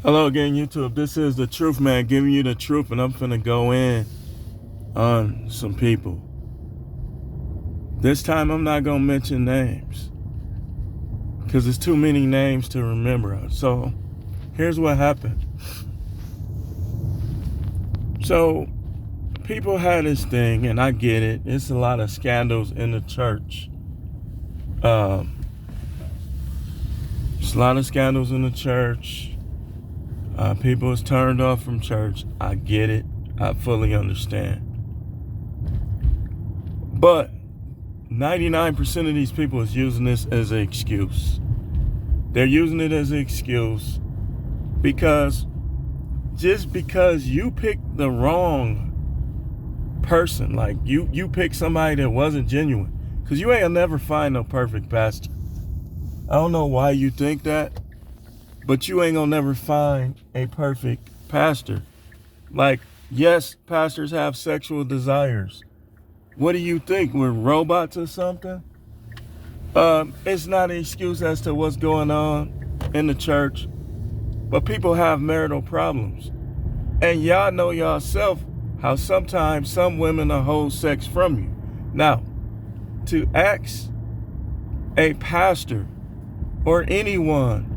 Hello again, YouTube. This is the Truth Man giving you the truth, and I'm finna go in on some people. This time I'm not gonna mention names because there's too many names to remember. So here's what happened. So people had this thing, and I get it. It's a lot of scandals in the church. There's a lot of scandals in the church. People is turned off from church. I get it. I fully understand. But 99% of these people is using this as an excuse. They're using it as an excuse because just because you picked the wrong person, like you picked somebody that wasn't genuine, because you ain't gonna never find no perfect pastor. I don't know why you think that, but you ain't gonna never find a perfect pastor. Like, yes, pastors have sexual desires. What do you think? We're robots or something? It's not an excuse as to what's going on in the church, but people have marital problems. And y'all know yourself how sometimes some women will hold sex from you. Now, to ask a pastor or anyone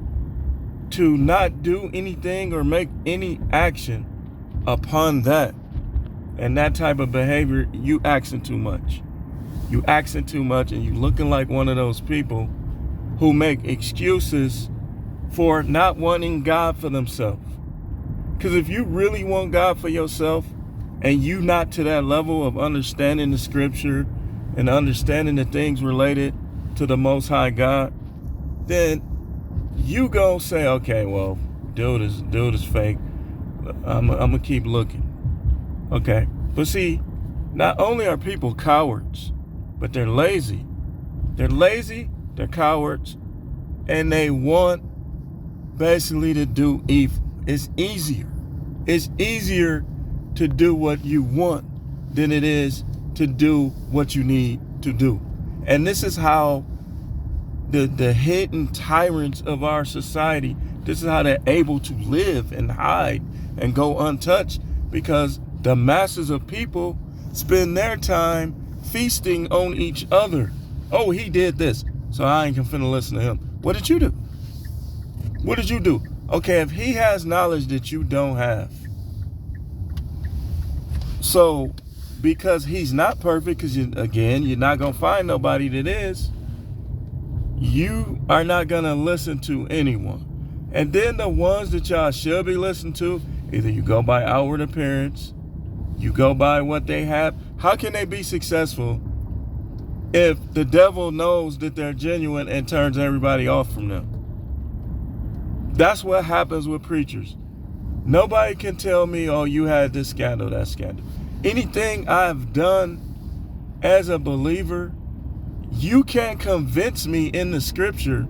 to not do anything or make any action upon that and that type of behavior, you asking too much. You asking too much, and you looking like one of those people who make excuses for not wanting God for themselves. Because if you really want God for yourself and you not to that level of understanding the scripture and understanding the things related to the Most High God, then you go say, okay, well, dude is fake. I'm gonna keep looking. Okay, but see, not only are people cowards, but they're lazy. They're lazy, they're cowards, and they want basically to do evil. It's easier. It's easier to do what you want than it is to do what you need to do. And this is how the hidden tyrants of our society, this is how they're able to live and hide and go untouched, because the masses of people spend their time feasting on each other. Oh, he did this, so I ain't finna listen to him. What did you do? What did you do? Okay, if he has knowledge that you don't have, so because he's not perfect, because you're not gonna find nobody that is, you are not gonna listen to anyone. And then the ones that y'all should be listening to, either you go by outward appearance, you go by what they have. How can they be successful if the devil knows that they're genuine and turns everybody off from them? That's what happens with preachers. Nobody can tell me, oh, you had this scandal, that scandal. Anything I've done as a believer, you can't convince me in the scripture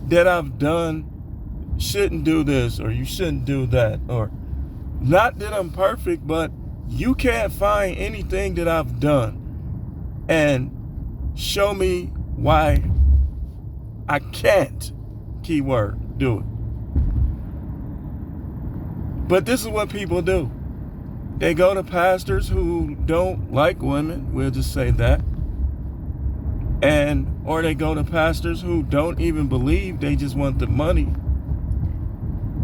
that I've done, shouldn't do this, or you shouldn't do that, or not that I'm perfect, but you can't find anything that I've done and show me why I can't, keyword, do it. But this is what people do. They go to pastors who don't like women, we'll just say that. Or they go to pastors who don't even believe, they just want the money.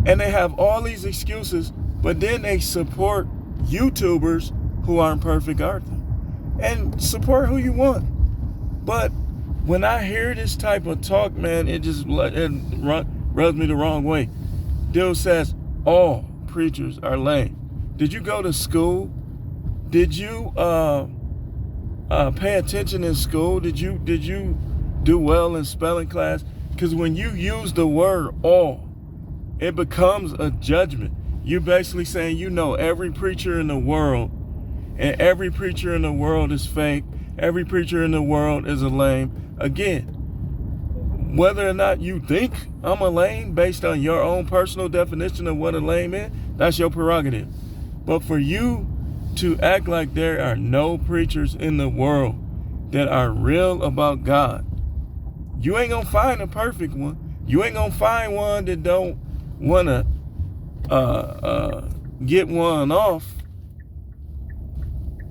And they have all these excuses, but then they support YouTubers who aren't perfect, are they? And support who you want. But when I hear this type of talk, man, it rubs me the wrong way. Dude says all preachers are lame. Did you go to school? Did you pay attention in school? Did you do well in spelling class? Because when you use the word all, it becomes a judgment. You're basically saying you know every preacher in the world, and every preacher in the world is fake. Every preacher in the world is a lame. Again, whether or not you think I'm a lame based on your own personal definition of what a lame is, that's your prerogative. But for you to act like there are no preachers in the world that are real about God, you ain't gonna find a perfect one. You ain't gonna find one that don't wanna get one off.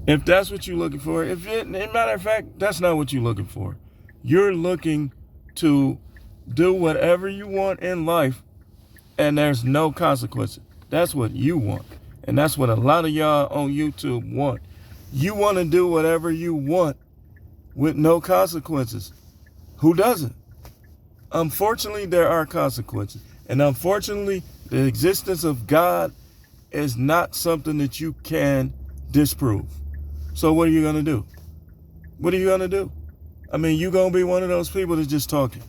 If that's what you're looking for, matter of fact, that's not what you're looking for. You're looking to do whatever you want in life, and there's no consequences. That's what you want. And that's what a lot of y'all on YouTube want. You want to do whatever you want with no consequences. Who doesn't? Unfortunately, there are consequences. And unfortunately, the existence of God is not something that you can disprove. So what are you going to do? What are you going to do? I mean, you're going to be one of those people that's just talking.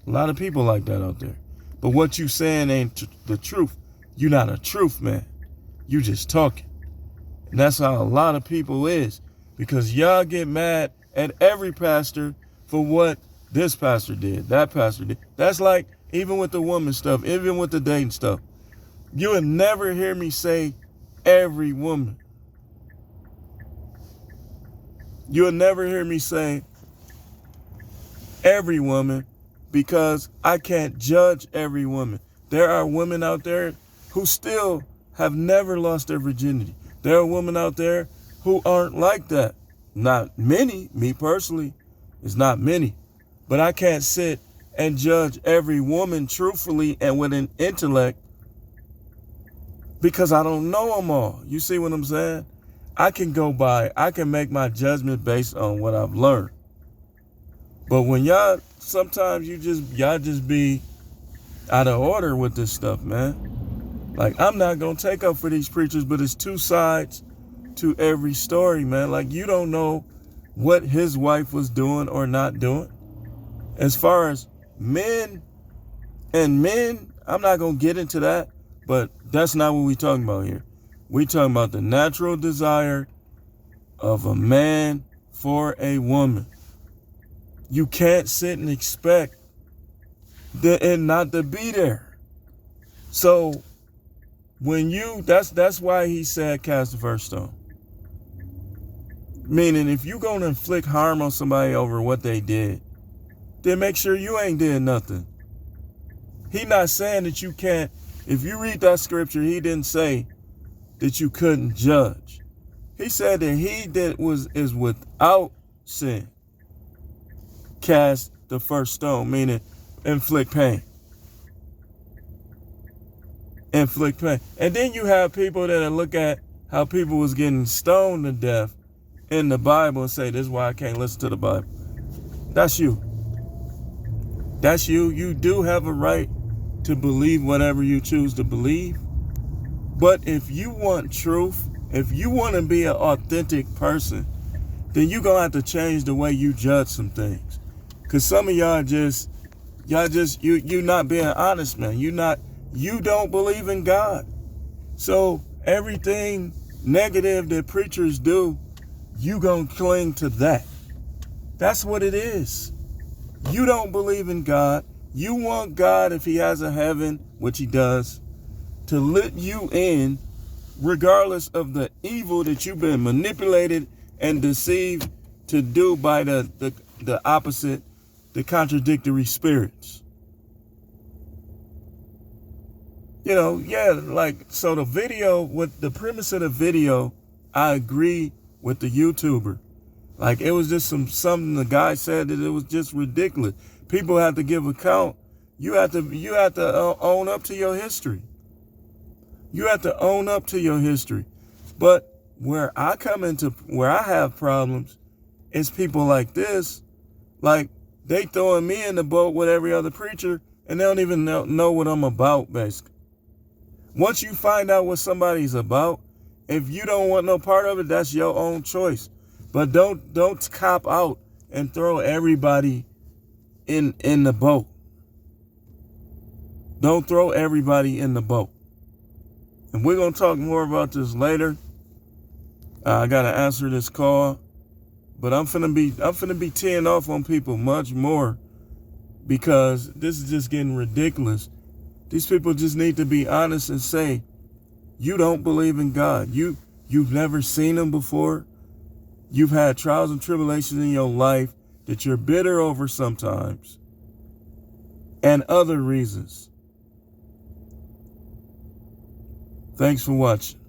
A lot of people like that out there. But what you saying ain't the truth. You're not a truth man. You just talking. And that's how a lot of people is. Because y'all get mad at every pastor for what this pastor did, that pastor did. That's like even with the woman stuff, even with the dating stuff. You would never hear me say every woman. You would never hear me say every woman, because I can't judge every woman. There are women out there who still have never lost their virginity. There are women out there who aren't like that. Not many, me personally, it's not many. But I can't sit and judge every woman truthfully and with an intellect because I don't know them all. You see what I'm saying? I can make my judgment based on what I've learned. But when sometimes y'all just be out of order with this stuff, man. Like, I'm not going to take up for these preachers, but it's two sides to every story, man. Like, you don't know what his wife was doing or not doing. As far as men, I'm not going to get into that, but that's not what we're talking about here. We're talking about the natural desire of a man for a woman. You can't sit and expect and not to be there. So that's why he said cast the first stone. Meaning, if you're going to inflict harm on somebody over what they did, then make sure you ain't did nothing. He not saying that you can't. If you read that scripture, he didn't say that you couldn't judge. He said that he that is without sin cast the first stone, meaning inflict pain. Inflict pain. And then you have people that look at how people was getting stoned to death in the Bible and say, this is why I can't listen to the Bible. That's you. That's you. You do have a right to believe whatever you choose to believe. But if you want truth, if you want to be an authentic person, then you're going to have to change the way you judge some things. Because some of you're not being honest, man. You don't believe in God. So everything negative that preachers do, you going to cling to that. That's what it is. You don't believe in God. You want God, if he has a heaven, which he does, to let you in regardless of the evil that you've been manipulated and deceived to do by the opposite, the contradictory spirits. You know, so the video, with the premise of the video, I agree with the YouTuber. Like, it was just something the guy said that it was just ridiculous. People have to give account. You have to own up to your history. You have to own up to your history. But where I have problems is people like this, like they throwing me in the boat with every other preacher and they don't even know what I'm about, basically. Once you find out what somebody's about, if you don't want no part of it, that's your own choice. But don't cop out and throw everybody in the boat. Don't throw everybody in the boat. And we're going to talk more about this later. I got to answer this call. But I'm finna be teeing off on people much more because this is just getting ridiculous. These people just need to be honest and say, you don't believe in God. You've never seen him before. You've had trials and tribulations in your life that you're bitter over sometimes, and other reasons. Thanks for watching.